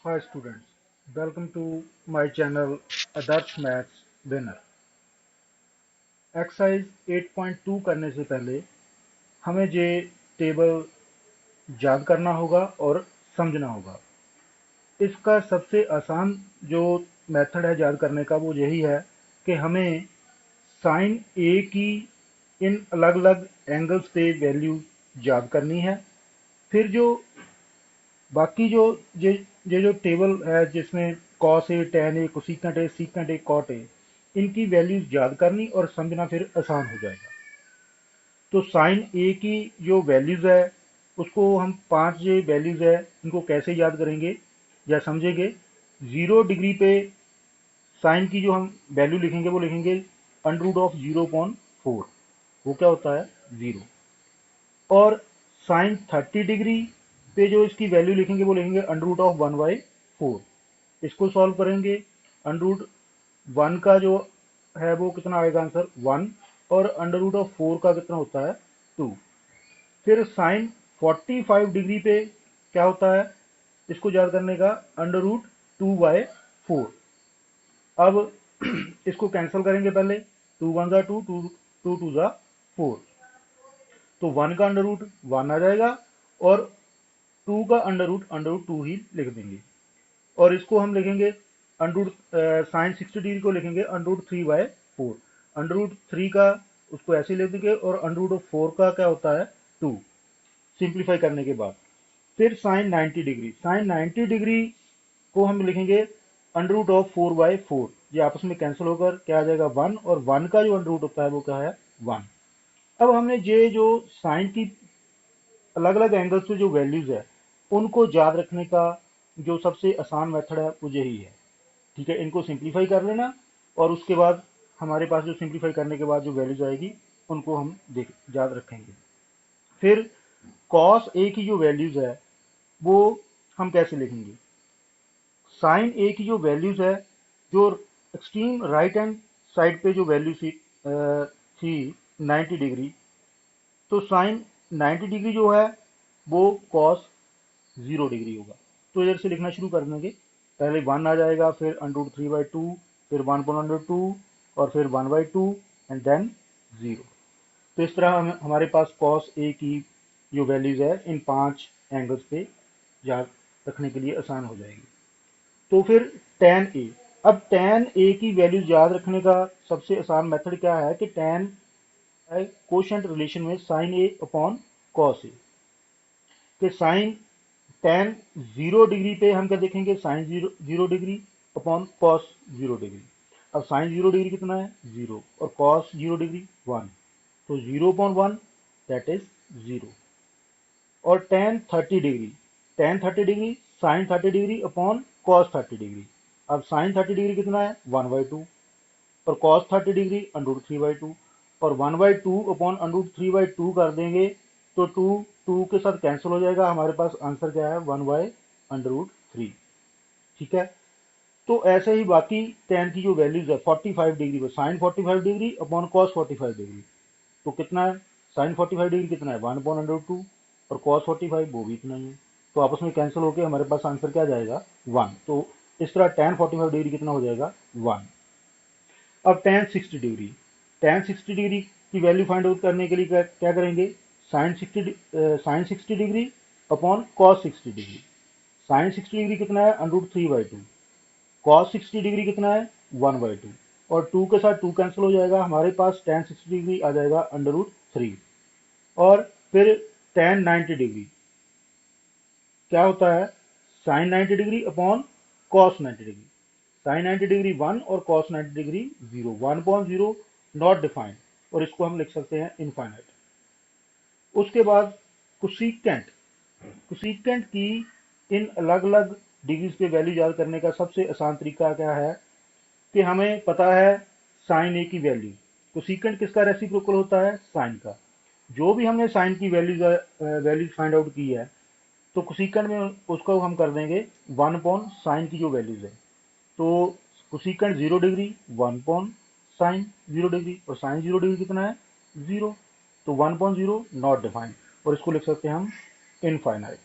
Hi students, welcome to my channel Adarsh Maths Winner। Exercise 8.2 करने से पहले हमें ये टेबल याद करना होगा और समझना होगा। इसका सबसे आसान जो मेथड है याद करने का वो यही है कि हमें साइन ए की इन अलग अलग एंगल्स पे वैल्यू याद करनी है। फिर जो बाकी जो ये जो टेबल है जिसमें cos A, tan A, cosecant A, secant A, cot A, इनकी वैल्यूज याद करनी और समझना फिर आसान हो जाएगा। तो साइन ए की जो वैल्यूज है उसको हम पांच जो वैल्यूज है इनको कैसे याद करेंगे या समझेंगे। 0 डिग्री पे साइन की जो हम वैल्यू लिखेंगे वो लिखेंगे अंडर रूट ऑफ 0.4। वो क्या होता है? 0। और साइन 30 डिग्री पे जो इसकी वैल्यू लिखेंगे वो लिखेंगे अंडर रूट ऑफ 1/4। इसको सॉल्व करेंगे। अंडर रूट 1 का जो है वो कितना आएगा आंसर? 1। और अंडर रूट ऑफ 4 का कितना होता है? 2। फिर साइन 45 डिग्री पे क्या होता है इसको याद करने का? Under root 2/4। अब इसको कैंसिल करेंगे पहले। 2 1 ज़ा 2, 2 2 ज़ा 4। तो 1 का अंडर रूट 1 आ जाएगा और 2 का अंडर रूट 2 ही लिख देंगे। और इसको हम लिखेंगे अंडर रूट साइन 60 डिग्री को लिखेंगे अंडर रूट 3/4। अंडर रूट 3 का उसको ऐसे लिख देंगे और अंडर रूट ऑफ 4 का क्या होता है? 2। सिंप्लीफाई करने के बाद फिर साइन 90 डिग्री को हम लिखेंगे अंडर रूट ऑफ 4/4। ये आपस में कैंसिल होकर क्या आ जाएगा? 1। और 1 का जो अंडर रूट होता है वो क्या है? 1। अब हमने ये जो साइन की अलग अलग एंगल्स पे जो वैल्यूज है उनको याद रखने का जो सबसे आसान मेथड है वो यही है। ठीक है, इनको सिंप्लीफाई कर लेना और उसके बाद हमारे पास जो सिंप्लीफाई करने के बाद जो वैल्यूज आएगी उनको हम देख याद रखेंगे। फिर कॉस ए की जो वैल्यूज है वो हम कैसे लिखेंगे? साइन ए की जो वैल्यूज है, जो एक्सट्रीम राइट हैंड साइड पे जो वैल्यू थी 90 डिग्री, तो साइन 90 डिग्री जो है वो कॉस 0 डिग्री होगा। तो इधर से लिखना शुरू कर देंगे। पहले 1 आ जाएगा, फिर अंडर रूट 3/2, फिर 1/2 और फिर 1/2 एंड देन 0। तो इस तरह हमारे पास कॉस ए की जो वैल्यूज है इन पांच एंगल्स पे याद रखने के लिए आसान हो जाएगी। तो फिर tan ए। अब tan ए की वैल्यूज याद रखने का सबसे आसान मेथड क्या है कि tan है कोशेंट रिलेशन में sine A upon cos A. कि साइन tan 0 डिग्री पे हम क्या देखेंगे? Sine 0 degree upon cos 0 degree. अब साइन 0 डिग्री कितना है? 0। और कॉस 0 डिग्री 1। तो 0/1 दैट इज 0। और tan 30 degree sine 30 degree upon cos 30 degree. अब साइन 30 डिग्री कितना है? 1/2। और कॉस 30 डिग्री अंडर रूट 3/2। और 1/2 अपॉन अंडर रूट 3/2 कर देंगे तो 2 2 के साथ कैंसिल हो जाएगा। हमारे पास आंसर क्या है? 1/√3। ठीक है। तो ऐसे ही बाकी tan की जो वैल्यूज है 45 डिग्री पर sine 45 degree upon cos 45 degree. तो कितना है? साइन 45 डिग्री कितना है? 1/√2। और कॉस 45 वो भी इतना ही है। तो आपस में कैंसिल होकर हमारे पास आंसर क्या जाएगा? 1। तो इस तरह tan 45 डिग्री कितना हो जाएगा? 1। अब tan 60 डिग्री की वैल्यू फाइंड आउट करने के लिए क्या करेंगे? Sine 60 degree upon cos 60 degree. Sine 60 degree कितना है? Under root 3/2। कॉस 60 डिग्री कितना है? 1/2। और 2 के साथ 2 कैंसिल हो जाएगा। हमारे पास tan 60 डिग्री आ जाएगा अंडर रूट 3। और फिर tan 90 डिग्री क्या होता है? Sine 90 degree upon cos 90 degree. Sine 90 degree 1 और कॉस 90 डिग्री 0। 1/0 not defined. और इसको हम लिख सकते हैं इनफाइनाइट। उसके बाद कुसिकेंट। कुसिकेंट की इन अलग अलग डिग्रीज पे वैल्यू याद करने का सबसे आसान तरीका क्या है कि हमें पता है साइन ए की वैल्यू। कुसिकेंट किसका रेसिप्रोकल होता है? साइन का। जो भी हमने साइन की वैल्यूज फाइंड आउट की है तो कुसिकेंट में उसको हम कर देंगे 1/साइन की जो वैल्यूज है। तो कोसिकेंट 0 डिग्री 1/साइन 0 डिग्री। और साइन 0 डिग्री कितना है? 0। तो 1/0 नॉट डिफाइंड। और इसको लिख सकते हैं हम infinite.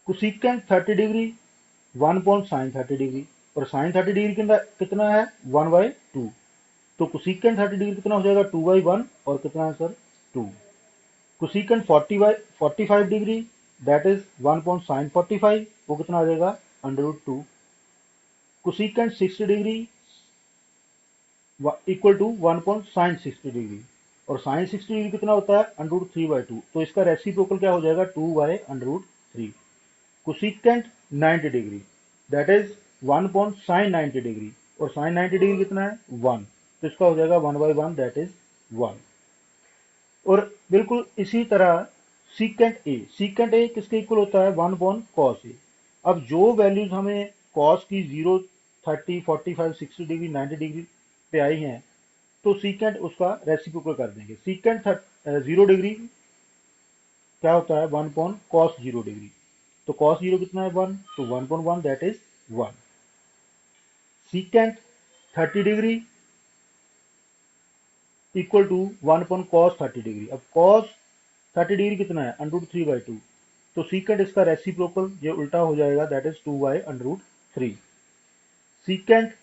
Cosecant 30 degree 1 upon sine 30 degree, और साइन 30 डिग्री कितना है 1/2, तो कोसेकेंट 30 डिग्री कितना हो जाएगा 2/1, और कितना है sir 2। Cosecant 45 degree that is 1 upon sine 45, वो कितना आ जाएगा √2। Cosecant 60 degree equal to 1 upon sine 60 degree, और साइन 60 डिग्री कितना होता है √3/2, तो इसका रेसिप्रोकल क्या हो जाएगा 2/√3। Cosecant 90 degree that is 1 upon sine 90 degree, और साइन 90 डिग्री कितना है 1, तो इसका हो जाएगा 1/1 दैट इज 1। और बिल्कुल इसी तरह सीकेंट ए किसके इक्वल होता है 1 अपॉन कॉस ए। अब जो वैल्यूज हमें कॉस की 0, 30, 45, 60 डिग्री 90 डिग्री पे आई हैं, तो सीकेंट उसका रेसिप्रोकल कर देंगे। सीकेंट 0 डिग्री क्या होता है 1 अपॉन कॉस 0 डिग्री, तो कॉस 0 कितना है 1, तो 1 upon 1 that is 1। Secant 30 degree equal to 1 upon cos 30 degree. अब कॉस 30 डिग्री कितना है √3/2, तो सीकेंट इसका रेसिप्रोकल ये उल्टा हो जाएगा that is 2/√3। Secant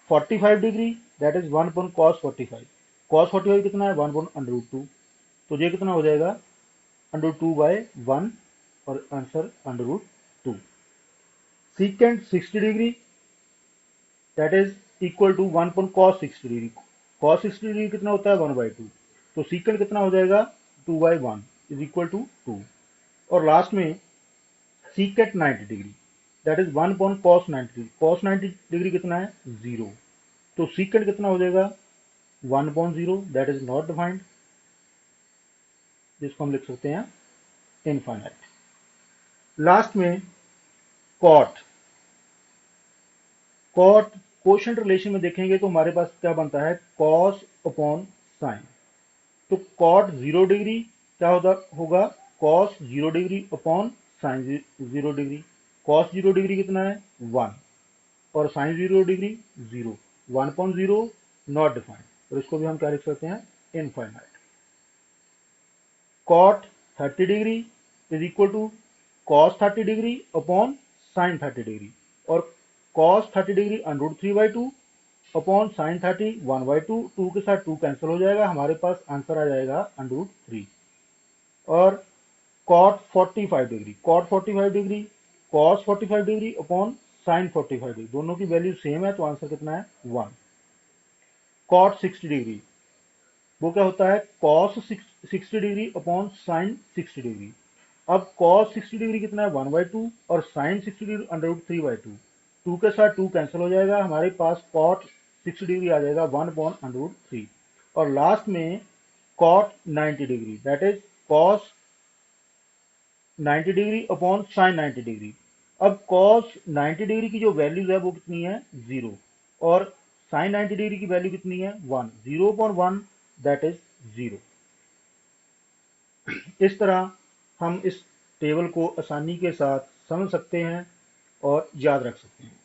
45 degree that is 1 upon cos 45, cos 45 कितना है 1 अपॉन √2, तो ये कितना हो जाएगा √2/1, और answer √2। Secant 60 degree that is equal to 1 upon cos 60 degree, cos 60 degree कितना होता है 1/2, तो सीकेंट कितना हो जाएगा 2/1 इज इक्वल टू 2। और लास्ट में secant 90 degree that is 1 upon cos 90 degree, cos 90 degree कितना है 0, तो सीकेंट कितना हो जाएगा 1 upon 0 that is not defined, जिसको हम लिख सकते हैं इनफाइनाइट। लास्ट में कॉट, कॉट कोशेंट रिलेशन में देखेंगे तो हमारे पास क्या बनता है कॉस अपॉन साइन, तो कॉट 0 डिग्री क्या होगा cos 0 degree upon sign 0 degree, cos 0 degree कितना है 1, और sine 0 degree 0, 1 upon 0 not defined, और इसको भी हम क्या लिख सकते हैं infinite. Cot 30 degree is equal to cos 30 degree upon sine 30 degree, और कॉस 30 डिग्री √3/2 अपॉन साइन 30 1/2, 2 के साथ 2 कैंसिल हो जाएगा, हमारे पास आंसर आ जाएगा √3। और cot 45 degree cos 45 degree upon sine 45 degree, दोनों की वैल्यू सेम है, तो आंसर कितना है 1। कॉट 60 डिग्री वो क्या होता है cos 60 degree upon sine 60 degree, अब कॉस 60 डिग्री कितना है 1/2, और साइन 60 डिग्री √3/2, 2 के साथ 2 कैंसिल हो जाएगा, हमारे पास कॉट 60 डिग्री आ जाएगा 1 अपॉन √3। और लास्ट में cot 90 degree that is cos 90 degree upon sine 90 degree, अब कॉस 90 डिग्री की जो वैल्यूज है वो कितनी है 0, और साइन 90 डिग्री की वैल्यू कितनी है 1, 0 अपॉन 1 दैट इज 0। इस तरह हम इस टेबल को आसानी के साथ समझ सकते हैं और याद रख सकते हैं।